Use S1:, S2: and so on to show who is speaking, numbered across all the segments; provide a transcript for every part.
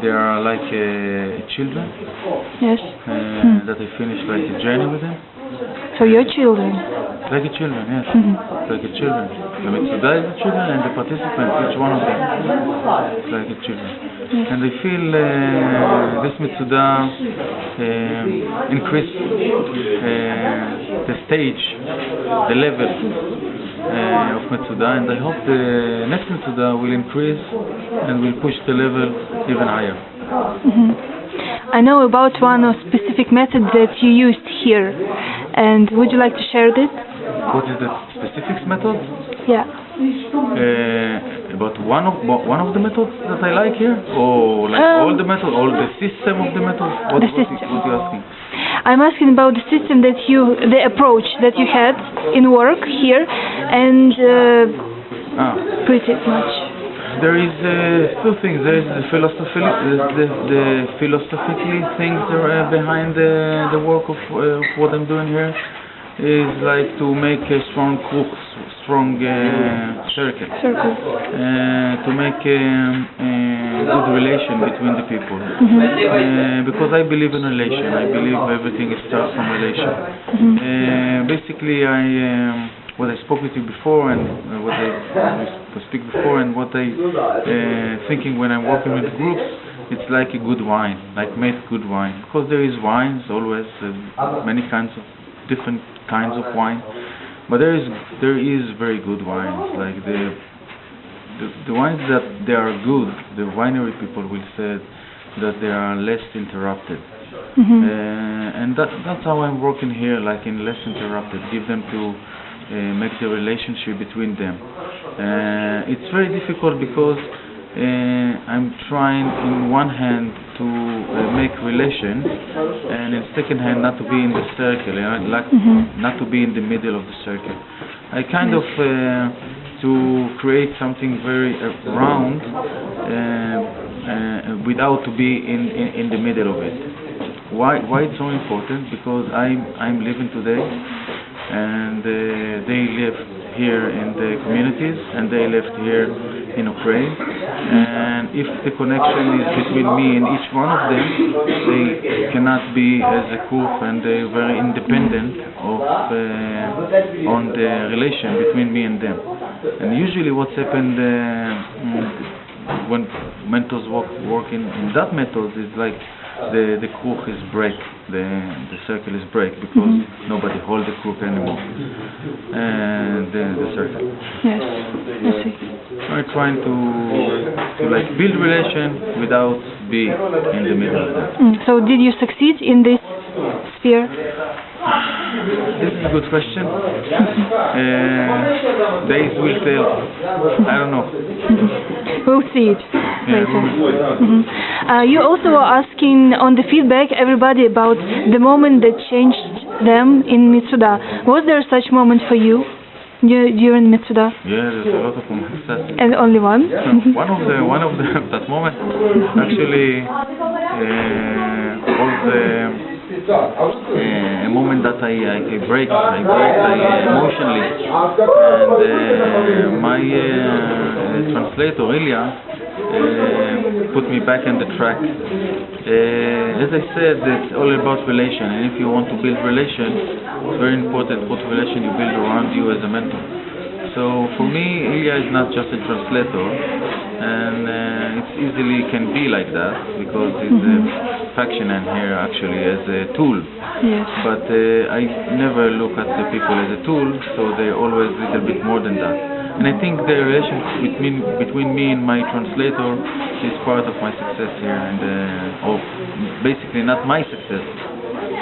S1: they are like children.
S2: Yes.
S1: That I finished like a journey with them.
S2: So your children.
S1: Like a children, yes. Like a children. The Metsuda is a children, and the participants, each one of them, is like a children.
S2: Yes.
S1: And I feel this Metsuda increase the stage, the level of Metsuda, and I hope the next Metsuda will increase and will push the level even higher.
S2: I know about one specific method that you used here, and would you like to share this?
S1: What is the specific method?
S2: Yeah.
S1: About one of the methods that I like here, or like all the methods, all the system of the methods. What are you asking?
S2: I'm asking about the system that the approach that you had in work here, and pretty much.
S1: There is two things. There is the philosophical things behind the work of what I'm doing here. Is like to make a strong circle. To make a good relation between the people. Because I believe in relation. I believe everything starts from relation. Basically, what I spoke with you before, and what I speak before, and what I thinking when I'm working with groups, it's like a good wine, like make good wine. Because there is wines always, many kinds of different kinds of wine, but there is very good wines. Like the wines that they are good, the winery people will say that they are less interrupted. And that's how I'm working here, like in less interrupted, give them to make the relationship between them. It's very difficult because I'm trying in one hand to make relation, and in second hand not to be in the circle, like not to be in the middle of the circle. I kind of to create something very round without to be in the middle of it. Why it's so important? Because I'm living today, and they live here in the communities, and they lived here in Ukraine, and if the connection is between me and each one of them, they cannot be as a group, and they're very independent of on the relation between me and them. And usually what's happened when mentors work in that method is like the krug is break, the circle is break, because nobody holds the krug anymore, and the circle.
S2: Yes, I see.
S1: I'm trying to like build relation without being in the middle of that.
S2: So did you succeed in this sphere?
S1: This is a good question. Days will tell. I don't know.
S2: We'll see it later. You also were asking on the feedback everybody about the moment that changed them in Metsuda. Was there such moment for you during Metsuda?
S1: Yeah, there's a lot of moments.
S2: And only one?
S1: one of the that moment actually was a moment that I break emotionally, and my translator Ilya put me back on the track. As I said, it's all about relation, and if you want to build relation, it's very important what relation you build around you as a mentor. So for me, Ilya is not just a translator, and it easily can be like that because it's a faction in here actually as a tool.
S2: Yes.
S1: But I never look at the people as a tool, so they're always a little bit more than that. And I think the relationship between me and my translator is part of my success here, and of basically not my success.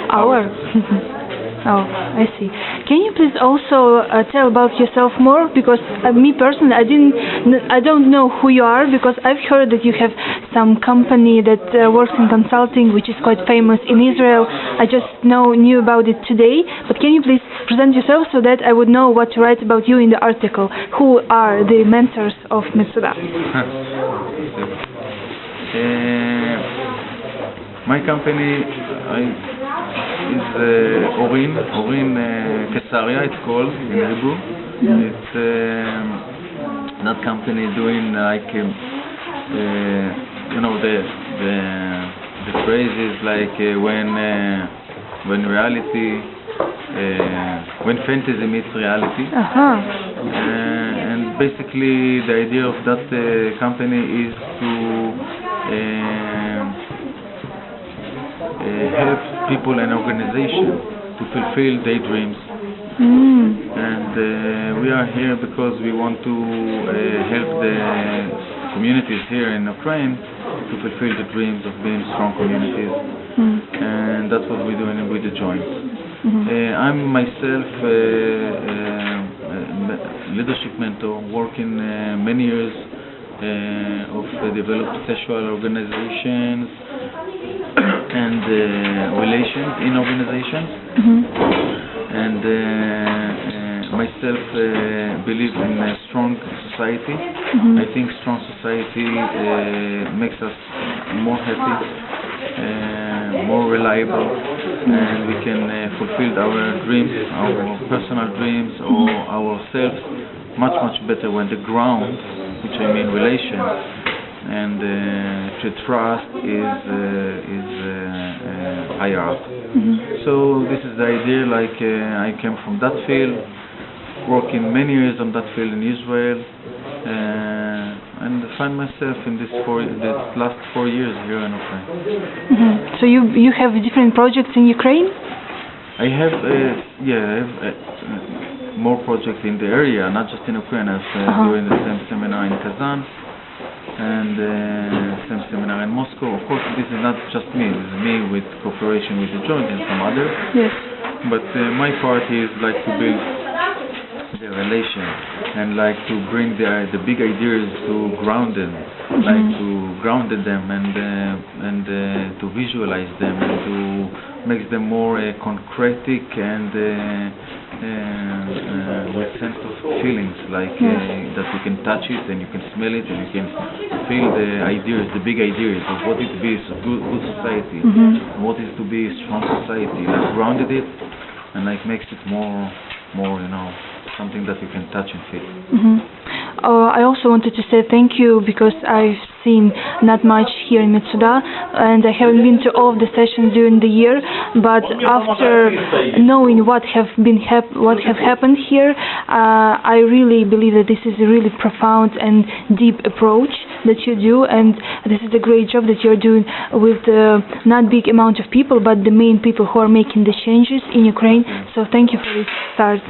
S2: Our success. Oh, I see. Can you please also tell about yourself more? Because me personally, I don't know who you are, because I've heard that you have some company that works in consulting, which is quite famous in Israel. I just knew about it today. But can you please present yourself so that I would know what to write about you in the article? Who are the mentors of Metsuda?
S1: My company is Orin Kesaria, it's called in Hebrew. It's that company doing like the the phrase is like when reality, when fantasy meets reality. And basically the idea of that company is to help people and organizations to fulfill their dreams. And we are here because we want to help the communities here in Ukraine to fulfill the dreams of being strong communities. And that's what we're doing with the joint. I'm myself leadership mentor, working many years of developed sexual organizations and relations in organizations. And myself believe in a strong society. I think strong society makes us more happy, more reliable, and we can fulfill our dreams, our personal dreams, or ourselves much better when the ground, which I mean relations, and the trust is higher up. So this is the idea. Like I came from that field, working many years on that field in Israel, and find myself in this last 4 years here in Ukraine.
S2: So you have different projects in Ukraine?
S1: I have more projects in the area, not just in Ukraine. I'm doing the same seminar in Kazan and same seminar in Moscow. Of course, this is not just me. This is me with cooperation with the joint and some others.
S2: Yes.
S1: But my part is like to build the relation and like to bring the big ideas to ground them, like to ground them and to visualize them and to make them more concretic and with sense of feelings, like that you can touch it and you can smell it and you can feel the ideas, the big ideas of what it is a good society, what is to be a strong society. Like grounded it and like makes it more something that you can touch and feel.
S2: I also wanted to say thank you because I've seen not much here in Metsuda and I haven't been to all of the sessions during the year, but after knowing what have happened here, I really believe that this is a really profound and deep approach that you do, and this is a great job that you're doing with not big amount of people, but the main people who are making the changes in Ukraine. So thank you for this start.